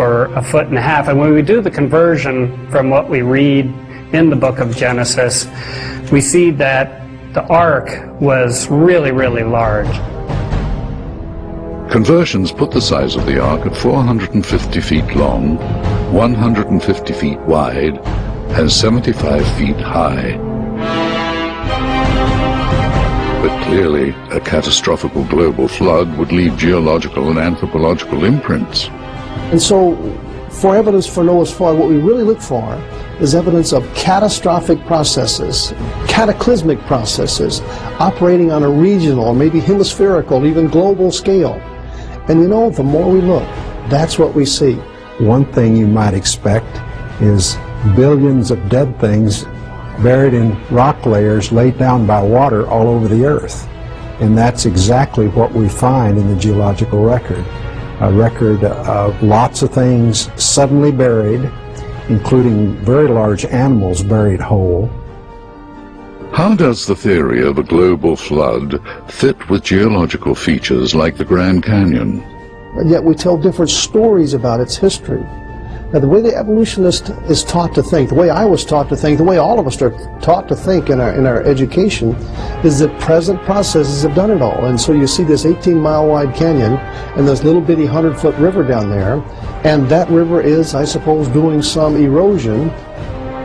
for 1.5 feet. And when we do the conversion from what we read in the book of Genesis, we see that the ark was really, really large. Conversions put the size of the ark at 450 feet long, 150 feet wide, and 75 feet high. But clearly, a catastrophic global flood would leave geological and anthropological imprints. And so, for evidence for Noah's flood, what we really look for is evidence of catastrophic processes, cataclysmic processes, operating on a regional, or maybe hemispherical, even global scale. And you know, the more we look, that's what we see. One thing you might expect is billions of dead things buried in rock layers laid down by water all over the earth. And that's exactly what we find in the geological record. A record of lots of things suddenly buried, including very large animals buried whole. How does the theory of a global flood fit with geological features like the Grand Canyon? And yet we tell different stories about its history. Now, the way the evolutionist is taught to think, the way I was taught to think, the way all of us are taught to think in our education, is that present processes have done it all. And so you see this 18-mile wide canyon and this little bitty 100-foot river down there, and that river is, I suppose, doing some erosion.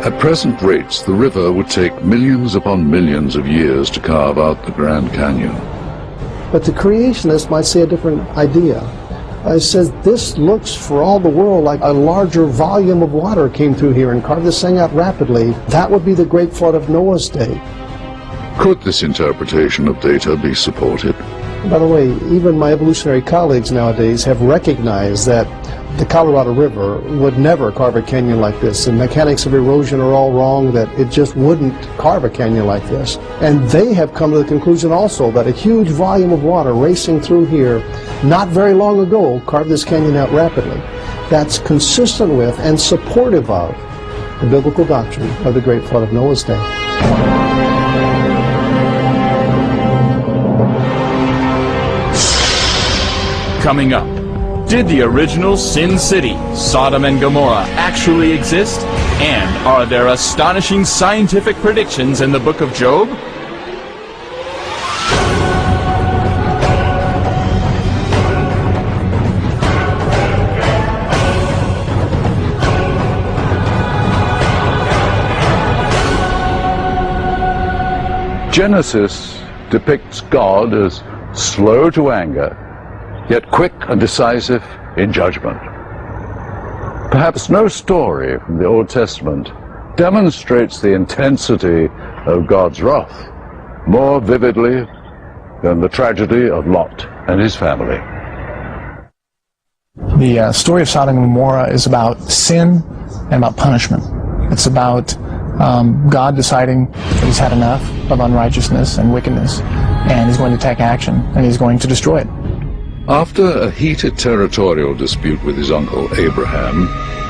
At present rates, the river would take millions upon millions of years to carve out the Grand Canyon. But the creationist might say a different idea. It says this looks for all the world like a larger volume of water came through here and carved this thing out rapidly. That would be the great flood of Noah's day. Could this interpretation of data be supported? By the way, even my evolutionary colleagues nowadays have recognized that the Colorado River would never carve a canyon like this. The mechanics of erosion are all wrong, that it just wouldn't carve a canyon like this. And they have come to the conclusion also that a huge volume of water racing through here not very long ago carved this canyon out rapidly. That's consistent with and supportive of the biblical doctrine of the great flood of Noah's day. Coming up, did the original Sin City, Sodom and Gomorrah, actually exist? And are there astonishing scientific predictions in the book of Job? Genesis depicts God as slow to anger, yet quick and decisive in judgment. Perhaps no story from the Old Testament demonstrates the intensity of God's wrath more vividly than the tragedy of Lot and his family. The story of Sodom and Gomorrah is about sin and about punishment. It's about God deciding that he's had enough of unrighteousness and wickedness, and he's going to take action, and he's going to destroy it. After a heated territorial dispute with his uncle Abraham,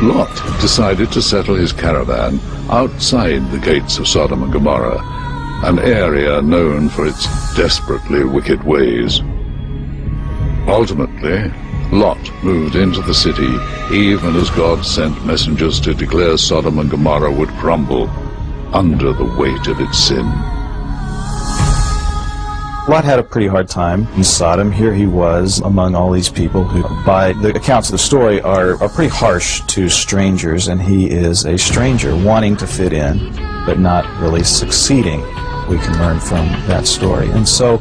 Lot decided to settle his caravan outside the gates of Sodom and Gomorrah, an area known for its desperately wicked ways. Ultimately, Lot moved into the city even as God sent messengers to declare Sodom and Gomorrah would crumble under the weight of its sin. Lot had a pretty hard time in Sodom. Here he was among all these people who, by the accounts of the story, are pretty harsh to strangers, and he is a stranger wanting to fit in, but not really succeeding. We can learn from that story. And so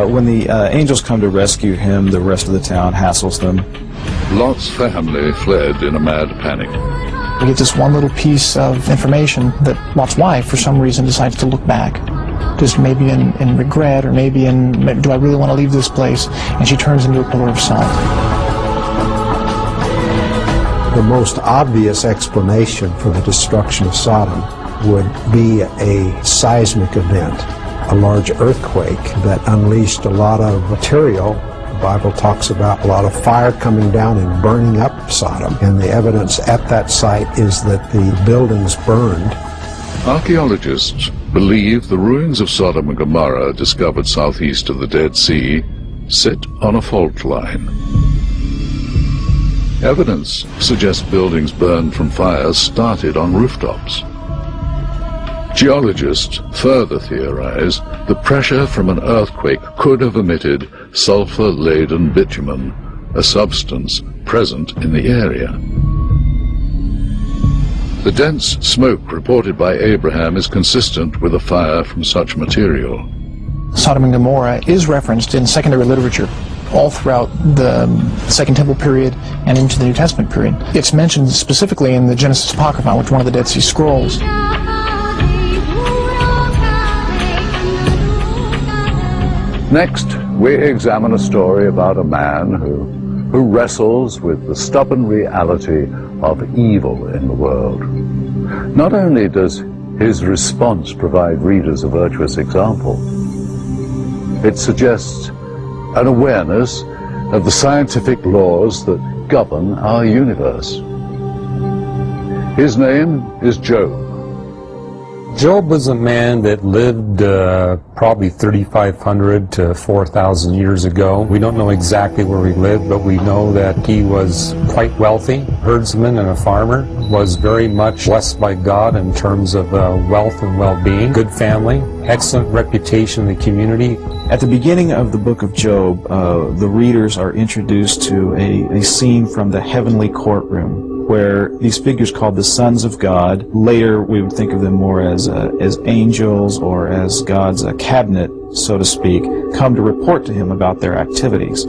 when the angels come to rescue him, the rest of the town hassles them. Lot's family fled in a mad panic. We get this one little piece of information that Lot's wife, for some reason, decides to look back. Just maybe in regret, or maybe in, do I really want to leave this place? And she turns into a pillar of salt. The most obvious explanation for the destruction of Sodom would be a seismic event, a large earthquake that unleashed a lot of material. The Bible talks about a lot of fire coming down and burning up Sodom, and the evidence at that site is that the buildings burned. Archaeologists believe the ruins of Sodom and Gomorrah, discovered southeast of the Dead Sea, sit on a fault line. Evidence suggests buildings burned from fires started on rooftops. Geologists further theorize the pressure from an earthquake could have emitted sulfur-laden bitumen, a substance present in the area. The dense smoke reported by Abraham is consistent with a fire from such material. Sodom and Gomorrah is referenced in secondary literature all throughout the Second Temple period and into the New Testament period. It's mentioned specifically in the Genesis Apocrypha, which is one of the Dead Sea Scrolls. Next, we examine a story about a man who wrestles with the stubborn reality of evil in the world. Not only does his response provide readers a virtuous example, it suggests an awareness of the scientific laws that govern our universe. His name is Job. Job was a man that lived probably 3,500 to 4,000 years ago. We don't know exactly where he lived, but we know that he was quite wealthy, herdsman and a farmer, was very much blessed by God in terms of wealth and well-being, good family, excellent reputation in the community. At the beginning of the book of Job, the readers are introduced to a scene from the heavenly courtroom, where these figures called the sons of God, later we would think of them more as angels or as God's cabinet, so to speak, come to report to him about their activities.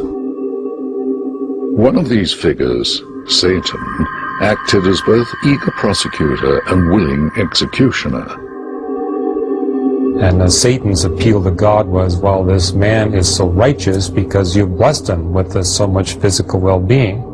One of these figures, Satan, acted as both eager prosecutor and willing executioner. And Satan's appeal to God was, well, this man is so righteous because you've blessed him with so much physical well-being.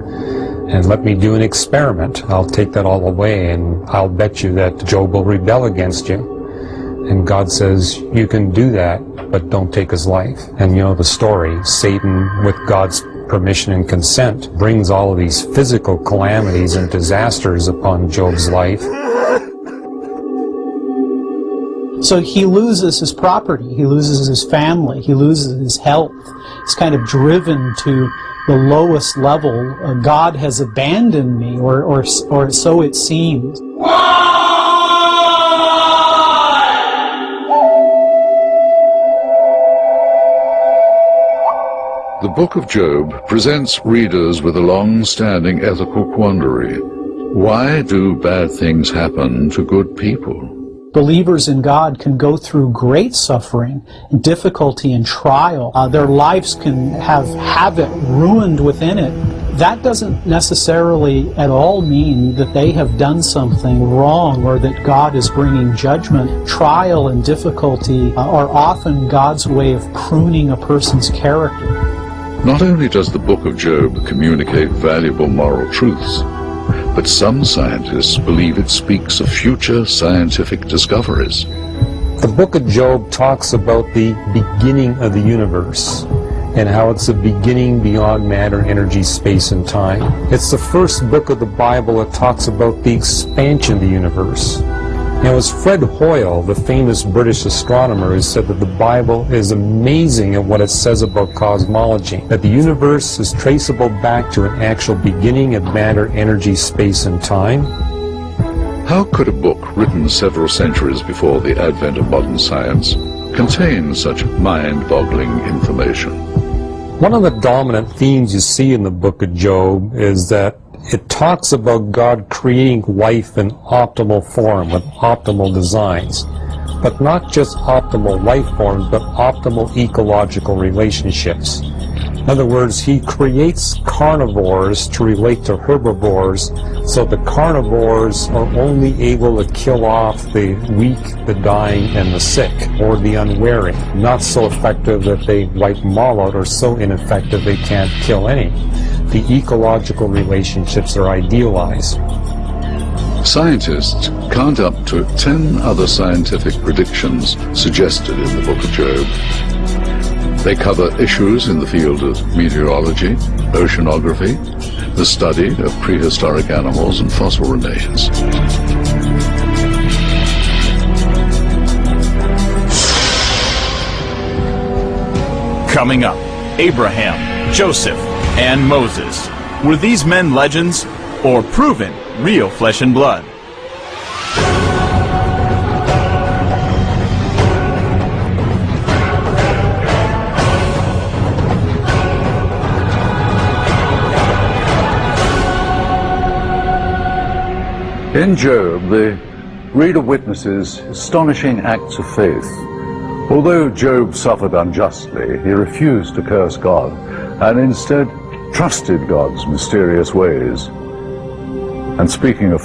And let me do an experiment. I'll take that all away, and I'll bet you that Job will rebel against you. And God says, you can do that, but don't take his life. And you know the story. Satan, with God's permission and consent, brings all of these physical calamities and disasters upon Job's life. So he loses his property, he loses his family, he loses his health. He's kind of driven to the lowest level. God has abandoned me, or so it seems. The Book of Job presents readers with a long-standing ethical quandary. Why do bad things happen to good people? Believers in God can go through great suffering, difficulty, and trial. Their lives can have havoc ruined within it. That doesn't necessarily at all mean that they have done something wrong or that God is bringing judgment. Trial and difficulty are often God's way of pruning a person's character. Not only does the Book of Job communicate valuable moral truths, but some scientists believe it speaks of future scientific discoveries. The book of Job talks about the beginning of the universe and how it's a beginning beyond matter, energy, space, and time. It's the first book of the Bible that talks about the expansion of the universe. Now, it was Fred Hoyle, the famous British astronomer, who said that the Bible is amazing at what it says about cosmology, that the universe is traceable back to an actual beginning of matter, energy, space, and time. How could a book written several centuries before the advent of modern science contain such mind-boggling information? One of the dominant themes you see in the book of Job is that it talks about God creating life in optimal form with optimal designs, but not just optimal life forms, but optimal ecological relationships. In other words, he creates carnivores to relate to herbivores, so the carnivores are only able to kill off the weak, the dying, and the sick, or the unwary. Not so effective that they wipe them all out, or so ineffective they can't kill any. The ecological relationships are idealized. Scientists count up to 10 other scientific predictions suggested in the Book of Job. They cover issues in the field of meteorology, oceanography, the study of prehistoric animals and fossil remains. Coming up, Abraham, Joseph, and Moses. Were these men legends or proven real flesh and blood? In Job, the reader witnesses astonishing acts of faith. Although Job suffered unjustly, he refused to curse God and instead trusted God's mysterious ways. And speaking of